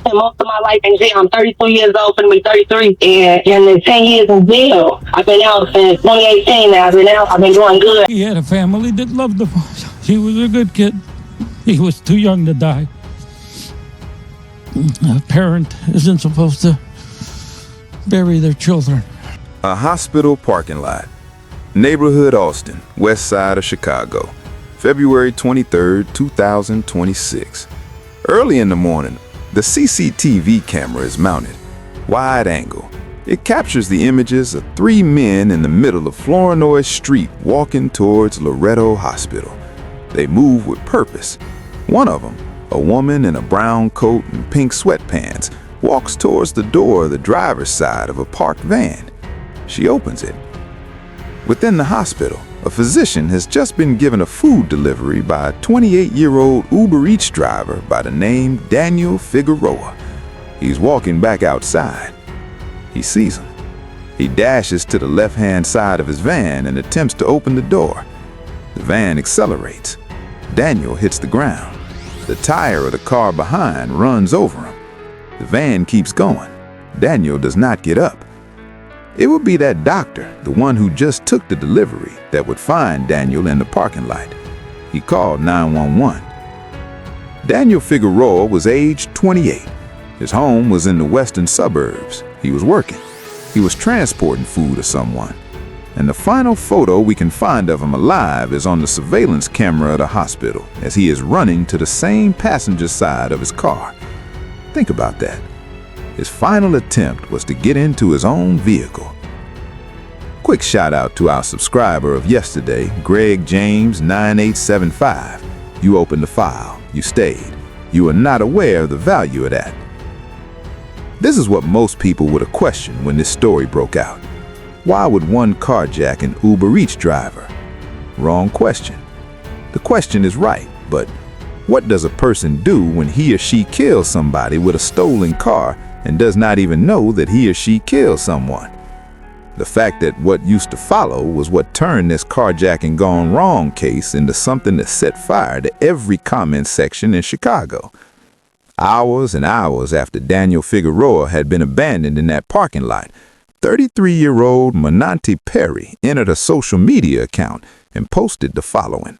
spent most of my life in jail. I'm 32 years old, finna be 33. And in the 10 years in jail, I've been out since 2018 now. I've been doing good. He had a family that loved him. He was a good kid. He was too young to die. A parent isn't supposed to bury their children. A hospital parking lot. Neighborhood Austin, west side of Chicago. February 23, 2026. Early in the morning, the CCTV camera is mounted. Wide angle. It captures the images of three men in the middle of Flournoy Street walking towards Loretto Hospital. They move with purpose. One of them, a woman in a brown coat and pink sweatpants, walks towards the door of the driver's side of a parked van. She opens it. Within the hospital, a physician has just been given a food delivery by a 28-year-old Uber Eats driver by the name Daniel Figueroa. He's walking back outside. He sees him. He dashes to the left-hand side of his van and attempts to open the door. The van accelerates. Daniel hits the ground. The tire of the car behind runs over him. The van keeps going. Daniel does not get up. It would be that doctor, the one who just took the delivery, that would find Daniel in the parking lot. He called 911. Daniel Figueroa was aged 28. His home was in the western suburbs. He was working. He was transporting food to someone. And the final photo we can find of him alive is on the surveillance camera of the hospital as he is running to the same passenger side of his car. Think about that. His final attempt was to get into his own vehicle. Quick shout out to our subscriber of yesterday, Greg James 9875. You opened the file. You stayed. You are not aware of the value of that. This is what most people would have questioned when this story broke out. Why would one carjack an Uber Eats driver? Wrong question. The question is right, but what does a person do when he or she kills somebody with a stolen car and does not even know that he or she killed someone? The fact that what used to follow was what turned this carjacking gone wrong case into something that set fire to every comment section in Chicago. Hours and hours after Daniel Figueroa had been abandoned in that parking lot, 33-year-old Montoya Perry entered a social media account and posted the following.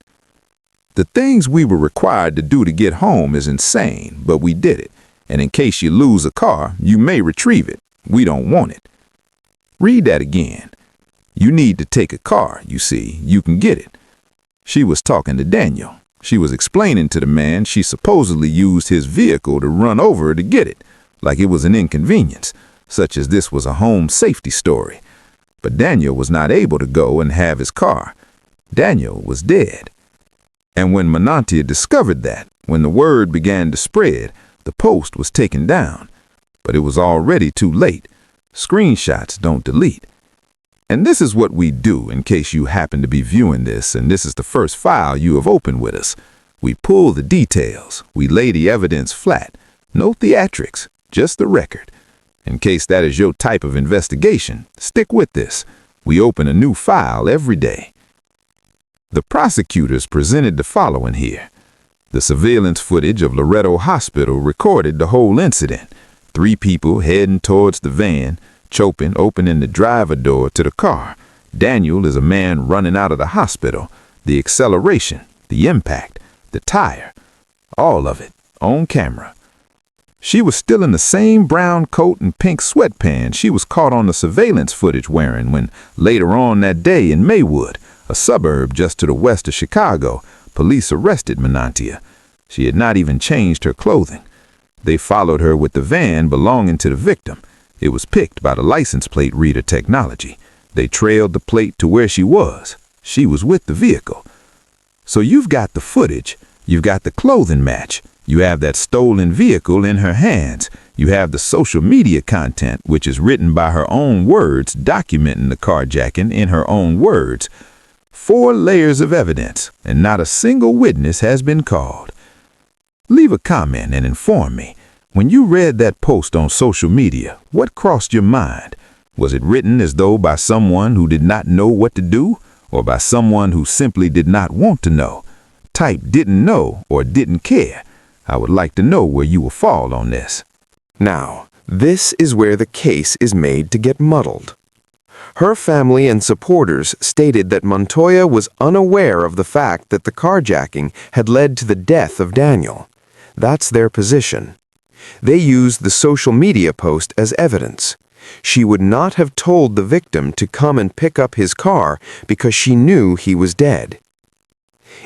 The things we were required to do to get home is insane, but we did it. And in case you lose a car, you may retrieve it. We don't want it. Read that again. You need to take a car, you see. You can get it. She was talking to Daniel. She was explaining to the man she supposedly used his vehicle to run over to get it, like it was an inconvenience, such as this was a home safety story. But Daniel was not able to go and have his car. Daniel was dead. And when Montoya discovered that, when the word began to spread, the post was taken down. But it was already too late. Screenshots don't delete. And this is what we do in case you happen to be viewing this and this is the first file you have opened with us. We pull the details. We lay the evidence flat. No theatrics, just the record. In case that is your type of investigation, stick with this. We open a new file every day. The prosecutors presented the following here. The surveillance footage of Loretto Hospital recorded the whole incident. 3 people heading towards the van, Chopin opening the driver door to the car. Daniel is a man running out of the hospital. The acceleration, the impact, the tire, all of it on camera. She was still in the same brown coat and pink sweatpants she was caught on the surveillance footage wearing when later on that day in Maywood, a suburb just to the west of Chicago, police arrested Montoya. She had not even changed her clothing. They followed her with the van belonging to the victim. It was picked by the license plate reader technology. They trailed the plate to where she was. She was with the vehicle. So you've got the footage. You've got the clothing match. You have that stolen vehicle in her hands. You have the social media content, which is written by her own words, documenting the carjacking in her own words. 4 layers of evidence, and not a single witness has been called. Leave a comment and inform me. When you read that post on social media, what crossed your mind? Was it written as though by someone who did not know what to do, or by someone who simply did not want to know? Type didn't know or didn't care. I would like to know where you will fall on this. Now, this is where the case is made to get muddled. Her family and supporters stated that Montoya was unaware of the fact that the carjacking had led to the death of Daniel. That's their position. They used the social media post as evidence. She would not have told the victim to come and pick up his car because she knew he was dead.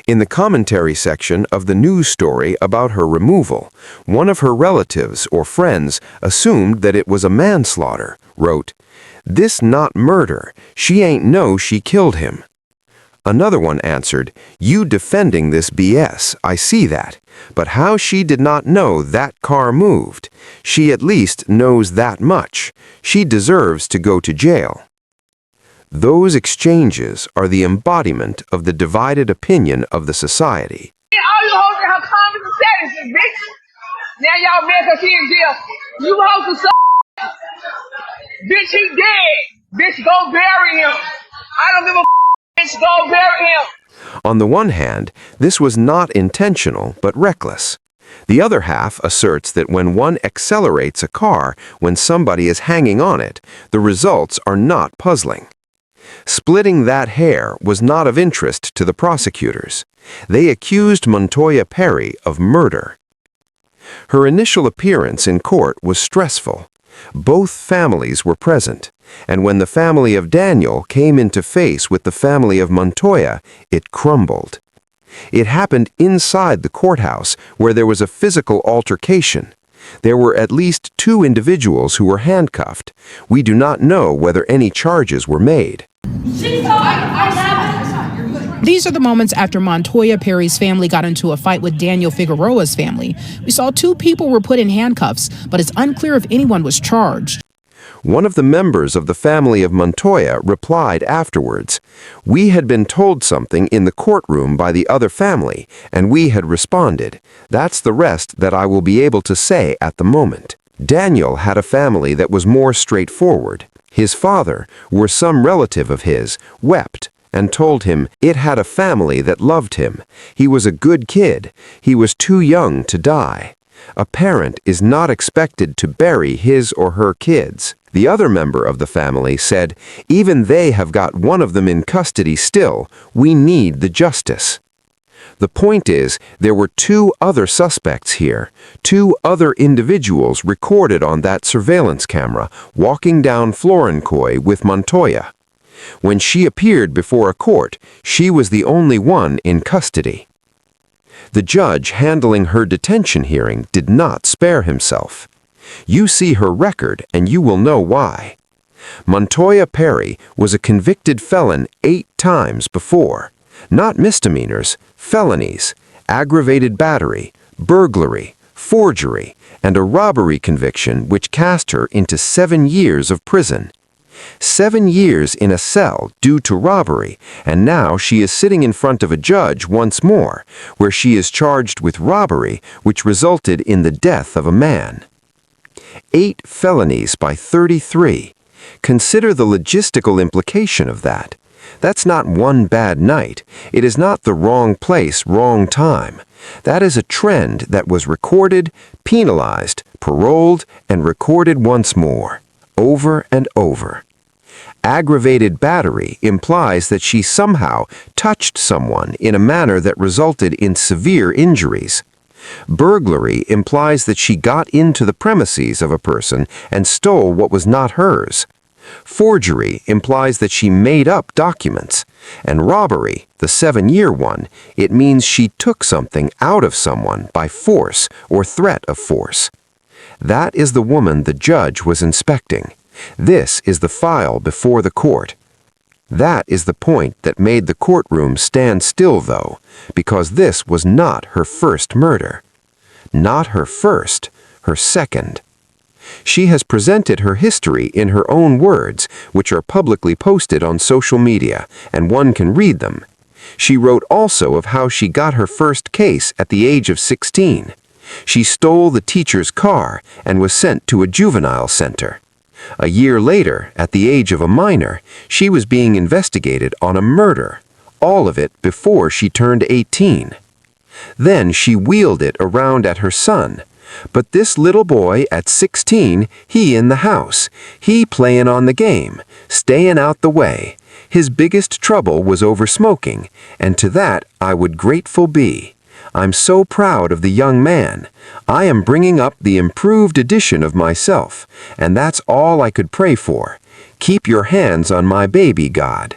In the commentary section of the news story about her removal, one of her relatives or friends assumed that it was a manslaughter, wrote, "This not murder, she ain't know she killed him." Another one answered, "You defending this BS, I see that, but how she did not know that car moved? She at least knows that much. She deserves to go to jail." Those exchanges are the embodiment of the divided opinion of the society. All you hoes in her comments and sentences, bitch. Now y'all mad cause he in jail. You hoes are so bitch, he dead. Bitch, go bury him. I don't give a bitch, go bury him. On the one hand, this was not intentional but reckless. The other half asserts that when one accelerates a car when somebody is hanging on it, the results are not puzzling. Splitting that hair was not of interest to the prosecutors. They accused Montoya Perry of murder. Her initial appearance in court was stressful. Both families were present, and when the family of Daniel came into face with the family of Montoya, it crumbled. It happened inside the courthouse, where there was a physical altercation. There were at least 2 individuals who were handcuffed. We do not know whether any charges were made. These are the moments after Montoya Perry's family got into a fight with Daniel Figueroa's family. We saw 2 people were put in handcuffs, but it's unclear if anyone was charged. One of the members of the family of Montoya replied afterwards, "We had been told something in the courtroom by the other family, and we had responded. That's the rest that I will be able to say at the moment." Daniel had a family that was more straightforward. His father, or some relative of his, wept and told him it had a family that loved him. He was a good kid. He was too young to die. A parent is not expected to bury his or her kids. The other member of the family said, "Even they have got one of them in custody still. We need the justice." The point is, there were 2 other suspects here, 2 other individuals recorded on that surveillance camera walking down Florencoy with Montoya. When she appeared before a court, she was the only one in custody. The judge handling her detention hearing did not spare himself. You see her record and you will know why. Montoya Perry was a convicted felon 8 times before. Not misdemeanors, felonies, aggravated battery, burglary, forgery, and a robbery conviction which cast her into 7 years of prison. 7 years in a cell due to robbery, and now she is sitting in front of a judge once more, where she is charged with robbery which resulted in the death of a man. 8 felonies by 33. Consider the logistical implication of that. That's not one bad night. It is not the wrong place, wrong time. That is a trend that was recorded, penalized, paroled, and recorded once more, over and over. Aggravated battery implies that she somehow touched someone in a manner that resulted in severe injuries. Burglary implies that she got into the premises of a person and stole what was not hers. Forgery implies that she made up documents. And robbery, the 7-year one, it means she took something out of someone by force or threat of force. That is the woman the judge was inspecting. This is the file before the court. That is the point that made the courtroom stand still, though, because this was not her first murder. Not her first, her second. She has presented her history in her own words, which are publicly posted on social media, and one can read them. She wrote also of how she got her first case at the age of 16. She stole the teacher's car and was sent to a juvenile center. A year later, at the age of a minor, she was being investigated on a murder, all of it before she turned 18. Then she wheeled it around at her son, But this little boy at 16, he in the house, he playing on the game, staying out the way. His biggest trouble was over smoking, and to that I would grateful be. I'm so proud of the young man. I am bringing up the improved edition of myself, and that's all I could pray for. Keep your hands on my baby, God.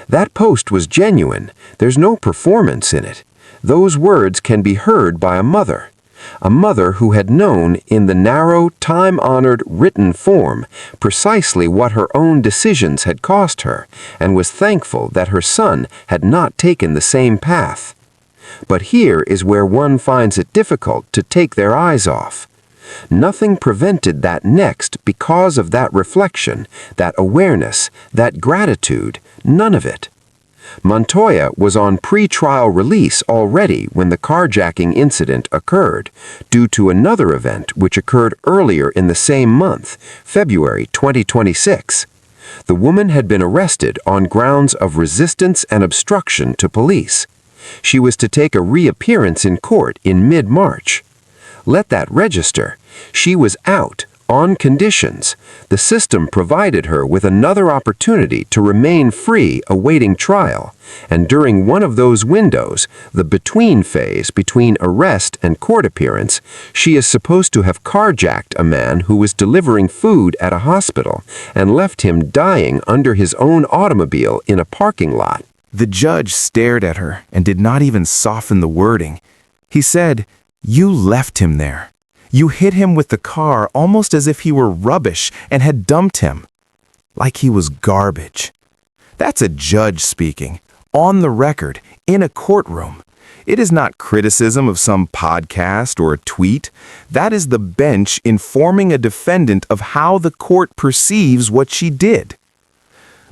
That post was genuine. There's no performance in it. Those words can be heard by a mother who had known in the narrow, time-honored written form precisely what her own decisions had cost her, and was thankful that her son had not taken the same path. But here is where one finds it difficult to take their eyes off. Nothing prevented that next because of that reflection, that awareness, that gratitude, none of it. Montoya was on pre-trial release already when the carjacking incident occurred, due to another event which occurred earlier in the same month, February 2026. The woman had been arrested on grounds of resistance and obstruction to police. She was to take a reappearance in court in mid-March. Let that register. She was out, on conditions. The system provided her with another opportunity to remain free awaiting trial, and during one of those windows, the between phase between arrest and court appearance, she is supposed to have carjacked a man who was delivering food at a hospital and left him dying under his own automobile in a parking lot. The judge stared at her and did not even soften the wording. He said, "You left him there. You hit him with the car almost as if he were rubbish and had dumped him. Like he was garbage." That's a judge speaking, on the record, in a courtroom. It is not criticism of some podcast or a tweet. That is the bench informing a defendant of how the court perceives what she did.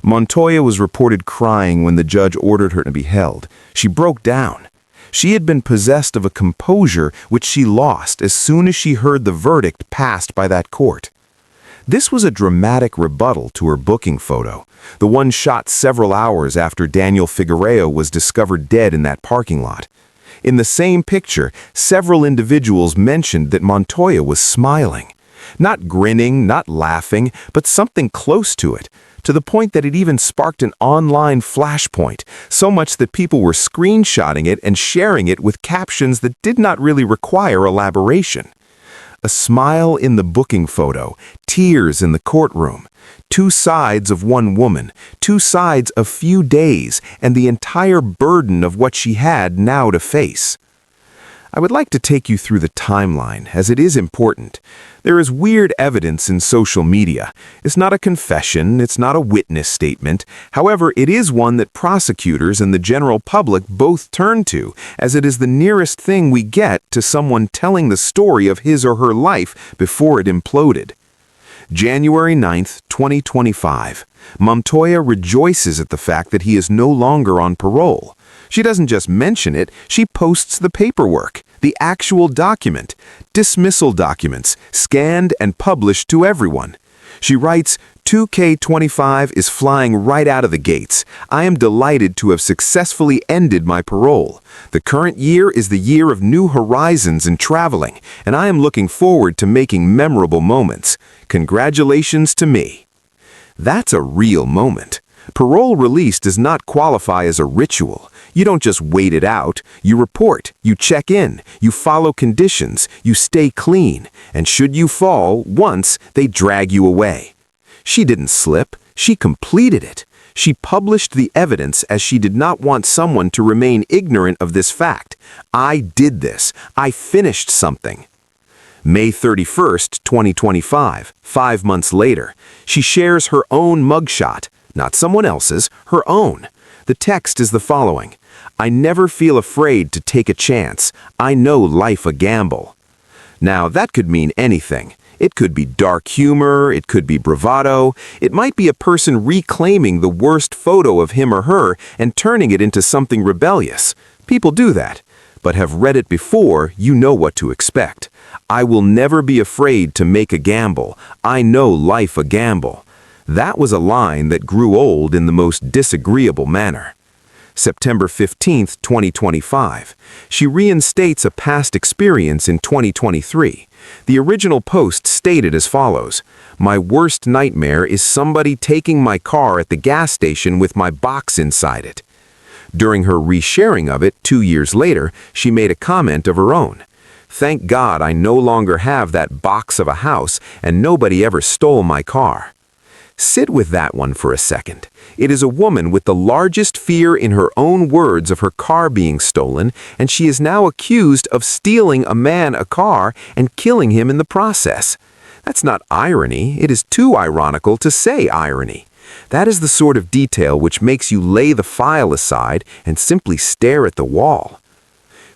Montoya was reported crying when the judge ordered her to be held. She broke down. She had been possessed of a composure which she lost as soon as she heard the verdict passed by that court. This was a dramatic rebuttal to her booking photo, the one shot several hours after Daniel Figueroa was discovered dead in that parking lot. In the same picture, several individuals mentioned that Montoya was smiling. Not grinning, not laughing, but something close to it, to the point that it even sparked an online flashpoint, so much that people were screenshotting it and sharing it with captions that did not really require elaboration. A smile in the booking photo, tears in the courtroom, two sides of one woman, two sides of few days, and the entire burden of what she had now to face. I would like to take you through the timeline, as it is important. There is weird evidence in social media. It's not a confession, it's not a witness statement. However, it is one that prosecutors and the general public both turn to, as it is the nearest thing we get to someone telling the story of his or her life before it imploded. January 9th, 2025. Montoya rejoices at the fact that he is no longer on parole. She doesn't just mention it, she posts the paperwork, the actual document, dismissal documents, scanned and published to everyone. She writes, "2K25 is flying right out of the gates. I am delighted to have successfully ended my parole. The current year is the year of new horizons and traveling, and I am looking forward to making memorable moments. Congratulations to me." That's a real moment. Parole release does not qualify as a ritual. You don't just wait it out. You report, you check in, you follow conditions, you stay clean, and should you fall once, they drag you away. She didn't slip. She completed it. She published the evidence as she did not want someone to remain ignorant of this fact. I did this. I finished something. May 31st, 2025, 5 months later, she shares her own mugshot. Not someone else's, her own. The text is the following: "I never feel afraid to take a chance. I know life a gamble." Now, that could mean anything. It could be dark humor, it could be bravado, it might be a person reclaiming the worst photo of him or her and turning it into something rebellious. People do that. But have read it before, you know what to expect. "I will never be afraid to make a gamble. I know life a gamble." That was a line that grew old in the most disagreeable manner. September 15, 2025. She reinstates a past experience in 2023. The original post stated as follows: "My worst nightmare is somebody taking my car at the gas station with my box inside it." During her resharing of it 2 years later, she made a comment of her own. "Thank God I no longer have that box of a house and nobody ever stole my car." Sit with that one for a second. It is a woman with the largest fear in her own words of her car being stolen, and she is now accused of stealing a man a car and killing him in the process. That's not irony, it is too ironical to say irony. That is the sort of detail which makes you lay the file aside and simply stare at the wall.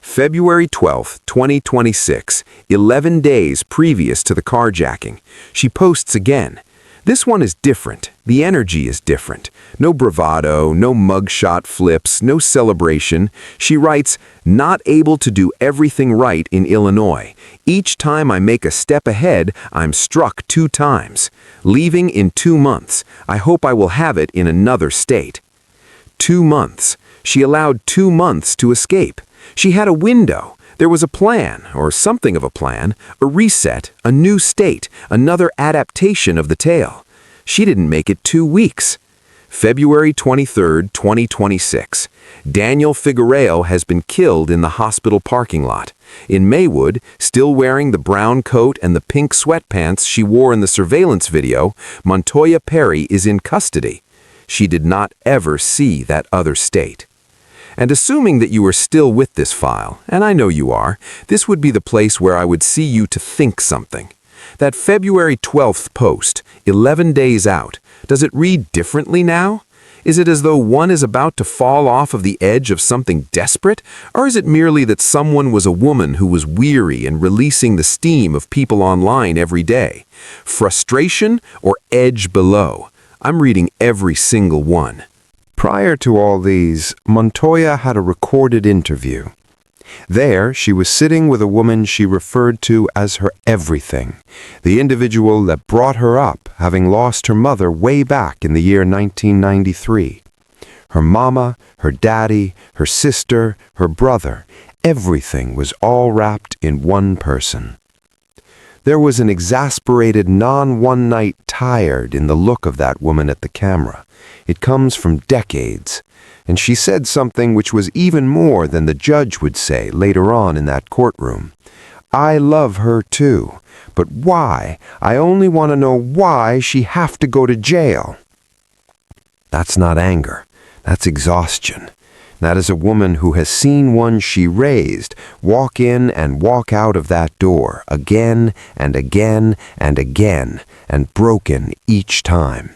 February 12, 2026, 11 days previous to the carjacking, she posts again. This one is different. The energy is different. No bravado, no mugshot flips, no celebration. She writes, "Not able to do everything right in Illinois. Each time I make a step ahead, I'm struck 2 times. Leaving in 2 months. I hope I will have it in another state." 2 months. She allowed 2 months to escape. She had a window. There was a plan, or something of a plan, a reset, a new state, another adaptation of the tale. She didn't make it 2 weeks. February 23, 2026. Daniel Figueroa has been killed in the hospital parking lot. In Maywood, still wearing the brown coat and the pink sweatpants she wore in the surveillance video, Montoya Perry is in custody. She did not ever see that other state. And assuming that you are still with this file, and I know you are, this would be the place where I would see you to think something. That February 12th post, 11 days out, does it read differently now? Is it as though one is about to fall off of the edge of something desperate? Or is it merely that someone was a woman who was weary and releasing the steam of people online every day? Frustration or edge below? I'm reading every single one. Prior to all these, Montoya had a recorded interview. There, she was sitting with a woman she referred to as her everything, the individual that brought her up, having lost her mother way back in the year 1993. Her mama, her daddy, her sister, her brother, everything was all wrapped in one person. There was an exasperated non-one-night tired in the look of that woman at the camera. It comes from decades. And she said something which was even more than the judge would say later on in that courtroom. "I love her too, but why? I only want to know why she have to go to jail." That's not anger. That's exhaustion. That is a woman who has seen one she raised walk in and walk out of that door again and again and again, and broken each time.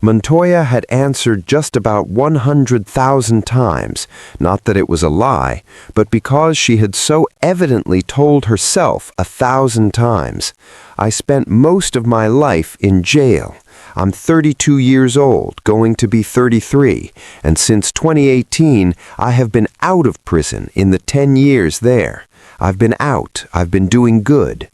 Montoya had answered just about 100,000 times, not that it was a lie, but because she had so evidently told herself 1,000 times, "I spent most of my life in jail. I'm 32 years old, going to be 33, and since 2018, I have been out of prison in the 10 years there. I've been out. I've been doing good."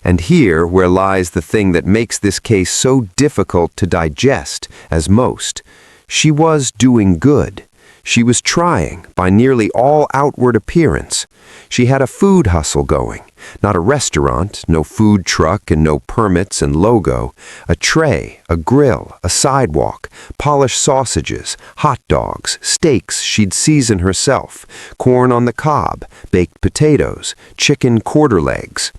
And here where lies the thing that makes this case so difficult to digest, as most. She was doing good. She was trying, by nearly all outward appearance. She had a food hustle going. Not a restaurant, no food truck and no permits and logo. A tray, a grill, a sidewalk, polished sausages, hot dogs, steaks she'd season herself, corn on the cob, baked potatoes, chicken quarter legs.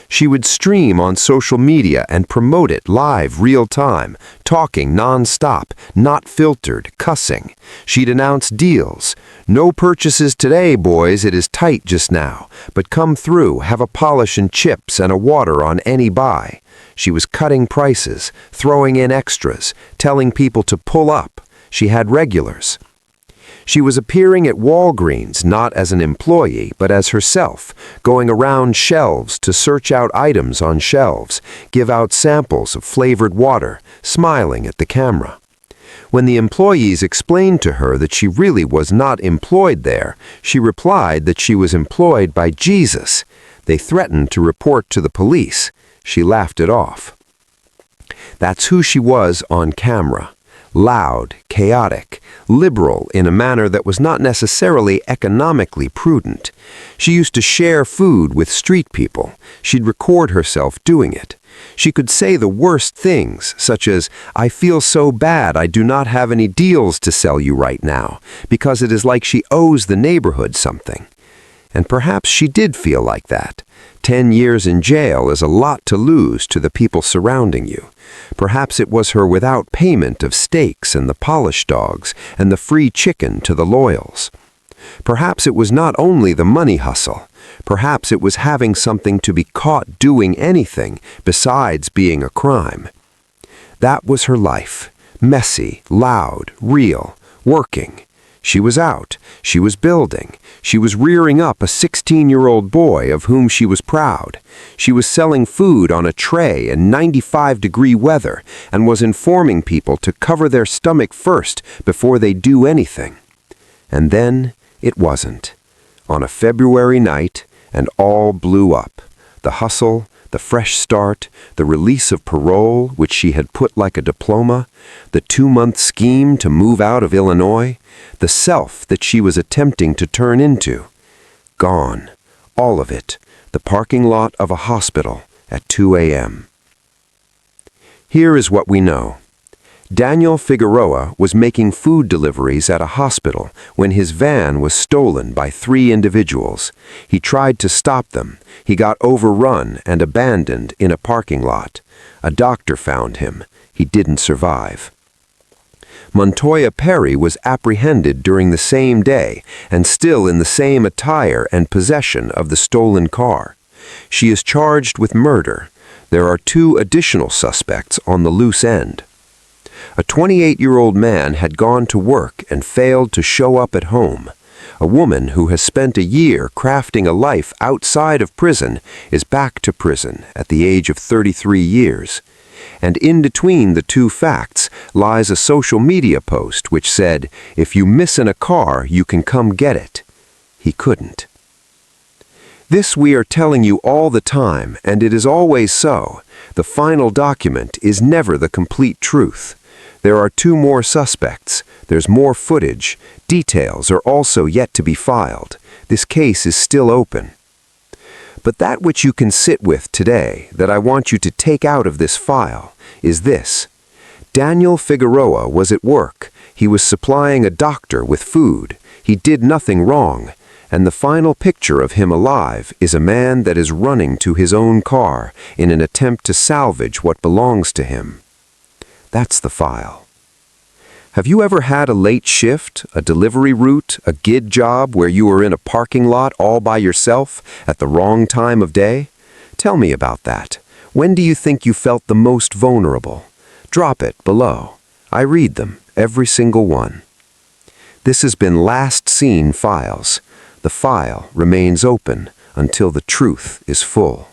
She would stream on social media and promote it live, real time, talking non-stop, not filtered, cussing. She'd announce deals. "No purchases today, boys, it is tight just now, but come through, have a polish and chips and a water on any buy." She was cutting prices, throwing in extras, telling people to pull up. She had regulars. She was appearing at Walgreens not as an employee, but as herself, going around shelves to search out items on shelves, give out samples of flavored water, smiling at the camera. When the employees explained to her that she really was not employed there, she replied that she was employed by Jesus. They threatened to report to the police. She laughed it off. That's who she was on camera. loud, chaotic, liberal in a manner that was not necessarily economically prudent. She used to share food with street people. She'd record herself doing it. She could say the worst things, such as, "I feel so bad I do not have any deals to sell you right now," because it is like she owes the neighborhood something. And perhaps she did feel like that. 10 years in jail is a lot to lose to the people surrounding you. Perhaps it was her without payment of steaks and the polish dogs and the free chicken to the loyals. Perhaps it was not only the money hustle. Perhaps it was having something to be caught doing anything besides being a crime. That was her life. Messy, loud, real, working. She was out. She was building. She was rearing up a 16-year-old boy of whom she was proud. She was selling food on a tray in 95-degree weather and was informing people to cover their stomach first before they do anything. And then it wasn't. On a February night, and all blew up. The hustle, the fresh start, the release of parole, which she had put like a diploma, the 2-month scheme to move out of Illinois, the self that she was attempting to turn into. Gone. All of it. The parking lot of a hospital at 2 a.m. Here is what we know. Daniel Figueroa was making food deliveries at a hospital when his van was stolen by 3 individuals. He tried to stop them. He got overrun and abandoned in a parking lot. A doctor found him. He didn't survive. Montoya Perry was apprehended during the same day and still in the same attire and possession of the stolen car. She is charged with murder. There are 2 additional suspects on the loose end. A 28-year-old man had gone to work and failed to show up at home. A woman who has spent a year crafting a life outside of prison is back to prison at the age of 33 years. And in between the 2 facts lies a social media post which said, "If you miss in a car, you can come get it." He couldn't. This we are telling you all the time, and it is always so. The final document is never the complete truth. There are 2 more suspects. There's more footage. Details are also yet to be filed. This case is still open. But that which you can sit with today, that I want you to take out of this file, is this. Daniel Figueroa was at work. He was supplying a doctor with food. He did nothing wrong. And the final picture of him alive is a man that is running to his own car in an attempt to salvage what belongs to him. That's the file. Have you ever had a late shift, a delivery route, a gig job where you were in a parking lot all by yourself at the wrong time of day? Tell me about that. When do you think you felt the most vulnerable? Drop it below. I read them, every single one. This has been Last Seen Files. The file remains open until the truth is full.